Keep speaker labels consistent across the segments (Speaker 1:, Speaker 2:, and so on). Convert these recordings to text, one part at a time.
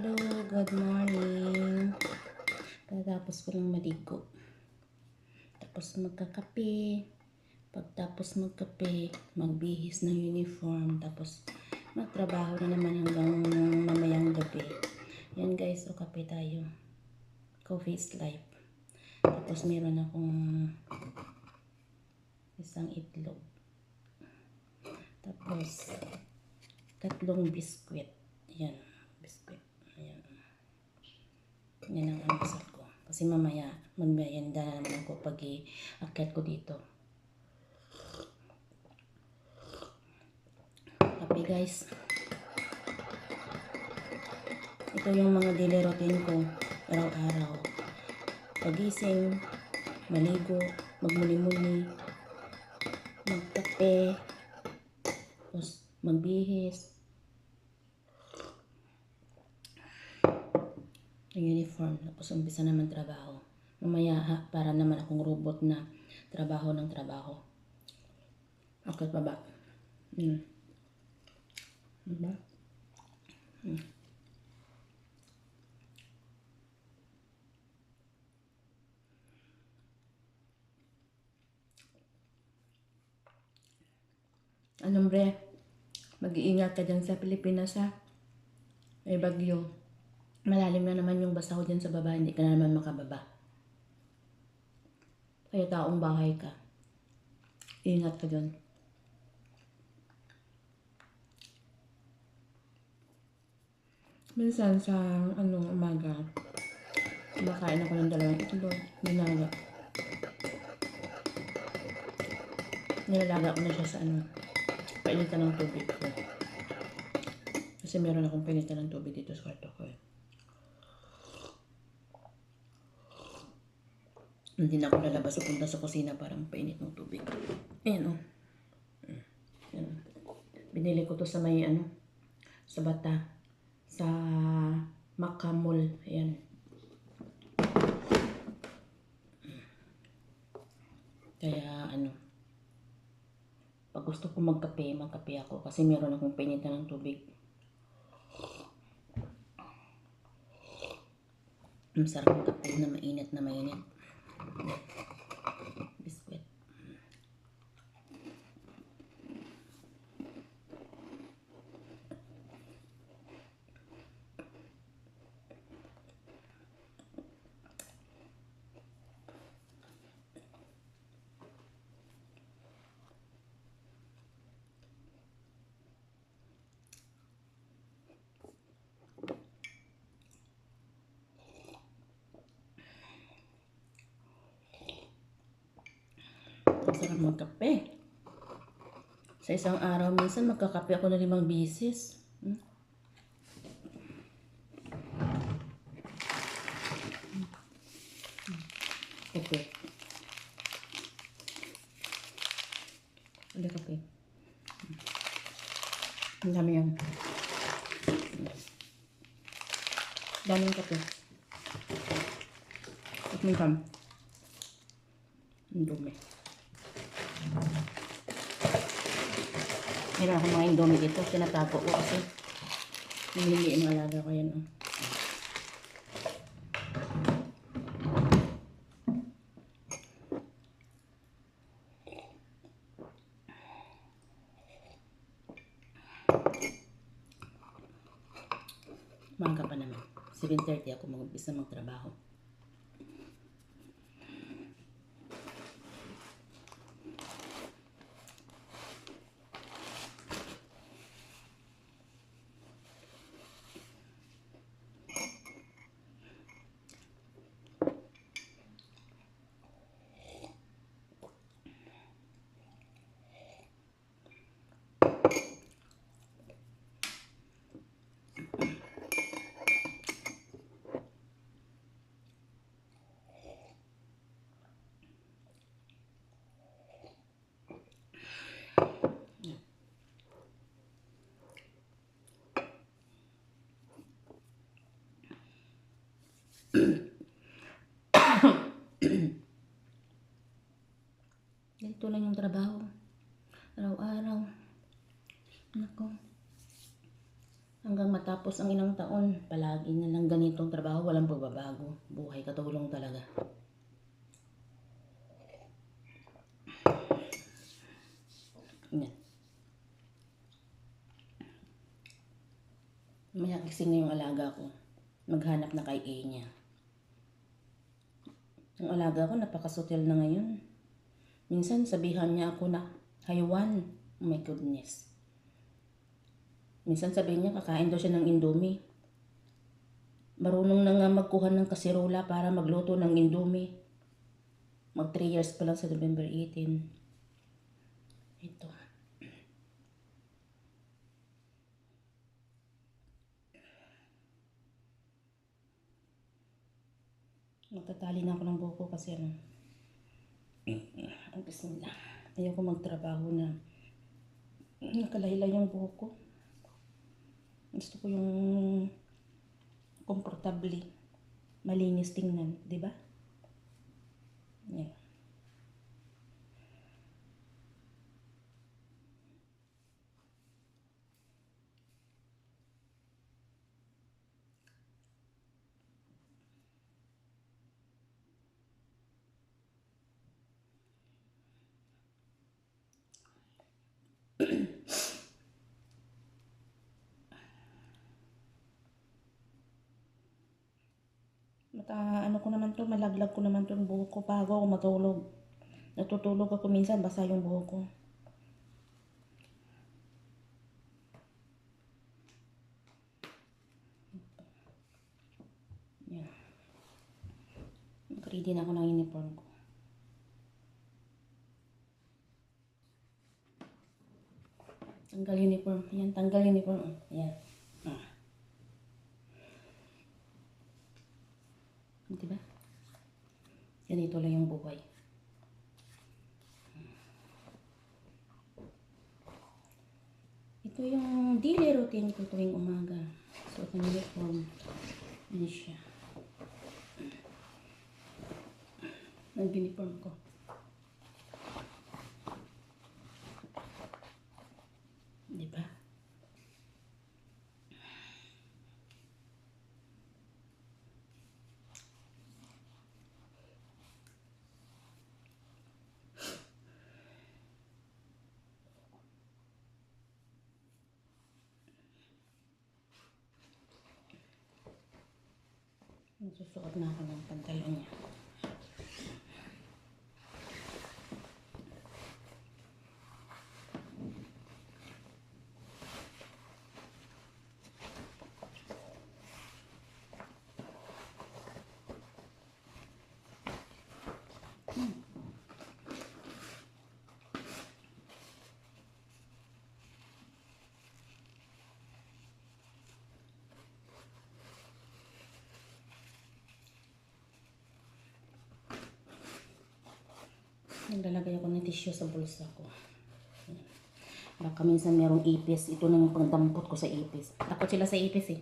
Speaker 1: Hello, good morning. Pagkatapos ko lang maligo. Tapos magkakape. Pagtapos magkape, magbihis ng uniform. Tapos magtrabaho na naman hanggang mamayang gabi. Yan guys, o kape tayo. Coffee is life. Tapos meron akong isang itlog. Tapos 3 biskwit. Yan, biskwit. Ayan. Yan ang almusal ko. Kasi mamaya, magmerienda na naman ako pag i-akyat ko dito. Kape guys. Ito yung mga daily routine ko. Araw-araw. Pagising, maligo, magmuni-muni, magkape, tapos magbihis, yung uniform, tapos umpisa naman trabaho. Mamaya para naman akong robot na trabaho ng trabaho. Okay, baba. Diba? Anong bre? Mag-iingat ka dyan sa Pilipinas ha. May bagyo. Malalim na naman yung basa ko dyan sa baba. Hindi ka na naman makababa. Kaya taong bahay ka. Ingat ka dyan. Minsan sa umaga, kumakain ako ng 2 itlog, binaga. Nilalaga ko na siya sa painitan ng tubig ko. Kasi meron akong painitan ng tubig dito sa kwarto ko. Hindi na ako lalabas o punta sa kusina para painit ng tubig. Ayan o. Ayan. Binili ko to sa may sa Bata. Sa Makamol. Ayan. Kaya pag gusto ko magkape ako kasi meron akong painitan ng tubig. Ang sarap ng kape na mainit na mainit. Biskwit. Ang sarap magkape. Sa isang araw, minsan magkakape ako na 5 bisis. Kape. Ada kape. Ang dami yan. Daming kape. At minsan, ang dumi. Meron akong mga indomie dito. Tinatago ko kasi hindi yung alaga ko yan. Maga pa naman. 7:30 ako mag-umpisa magtrabaho. Ganito lang yung trabaho. Araw-araw. Nako. Hanggang hanggang matapos ang ilang taon, palagi na lang ganitong trabaho, walang pagbabago. Buhay katulong talaga. Yan. Maya gising na yung alaga ko. Maghanap na kay A niya. Ang alaga ko napakasutil na ngayon. Minsan sabihan niya ako na, haywan. Oh my goodness. Minsan sabihin niya kakain daw siya ng Indomie. Marunong na nga magkuha ng kasirola para magluto ng Indomie. Mag 3 years pa lang sa November 18. Ito. Magtatali na ako ng buhok ko kasi ang bismillah. Ayoko magtrabaho na nakalaylay yung buhok ko. Gusto ko yung komportable, malinis tingnan, di ba? Yeah. Ano ko naman to, malaglag ko naman to yung buhok ko bago ako matulog. Natutulog ako minsan, basa yung buhok ko. Yan. Ready na ako ng uniform ko. Tanggal uniform. Ayan, tanggal uniform. Ayan. Diba? Ganito lang yung buhay. Ito yung daily routine ko tuwing umaga. So, ito yung uniform. Ano siya? Nag-uniform ko. Diba? Susuot na ako ng pantalon niya. Naglalagay ako ng tissue sa bulsa ko. Baka minsan merong ipis. Ito na yung pagdampot ko sa ipis. Takot sila sa ipis eh.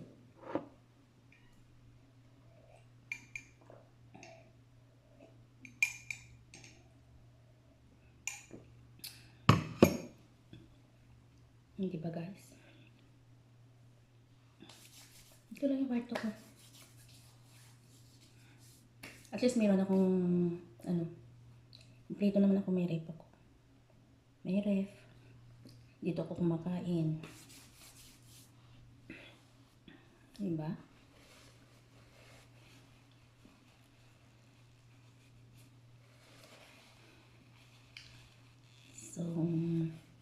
Speaker 1: Hindi ba guys? Ito lang yung kwarto ko. At least meron akong kompleto naman ako, may ref ako. May ref. Dito ako kumakain. Diba? So,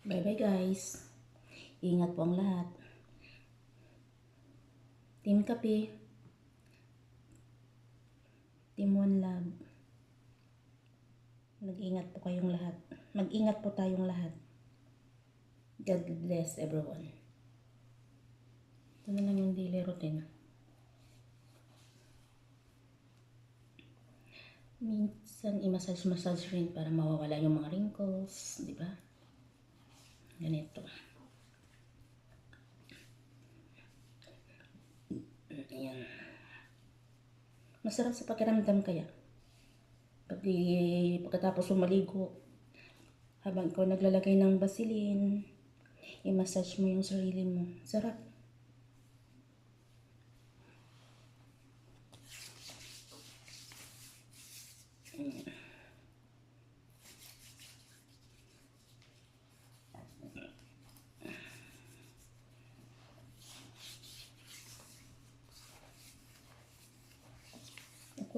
Speaker 1: bye-bye guys. Ingat po ang lahat. Team Kape. Team One Love. Mag-ingat po kayong lahat. Mag-ingat po tayong lahat. God bless everyone. Ito na lang yung daily routine. Minsan i-massage rin para mawawala yung mga wrinkles, di ba? Ganito. Ayan. Masarap sa pakiramdam kaya. Pagkatapos maligo, habang ikaw naglalagay ng Vaseline, i-massage mo yung sarili mo. Sarap.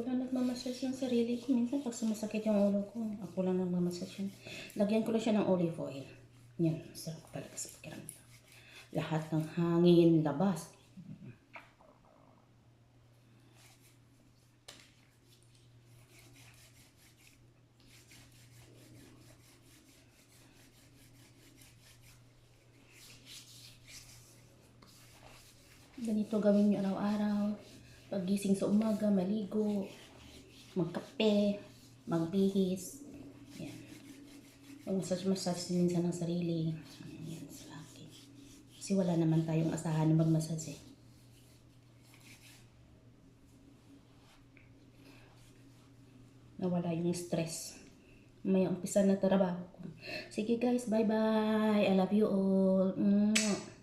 Speaker 1: Ako lang nagmamassage ng sarili ko. Minsan pag sumasakit yung ulo ko, ako lang nagmamassage yun. Lagyan ko lang siya ng olive oil. Yan, sarap talaga sa pakiramdam. Lahat ng hangin labas. Ganito gawin nyo araw-araw. Paggising sa umaga, maligo, magkape, magbihis. Yan. Mag-massage minsan ng sarili. Yan, sa akin. Kasi wala naman tayong asahan na mag-massage eh. Nawala yung stress. May umpisa na trabaho ko. Sige guys, bye-bye. I love you all. Mwah.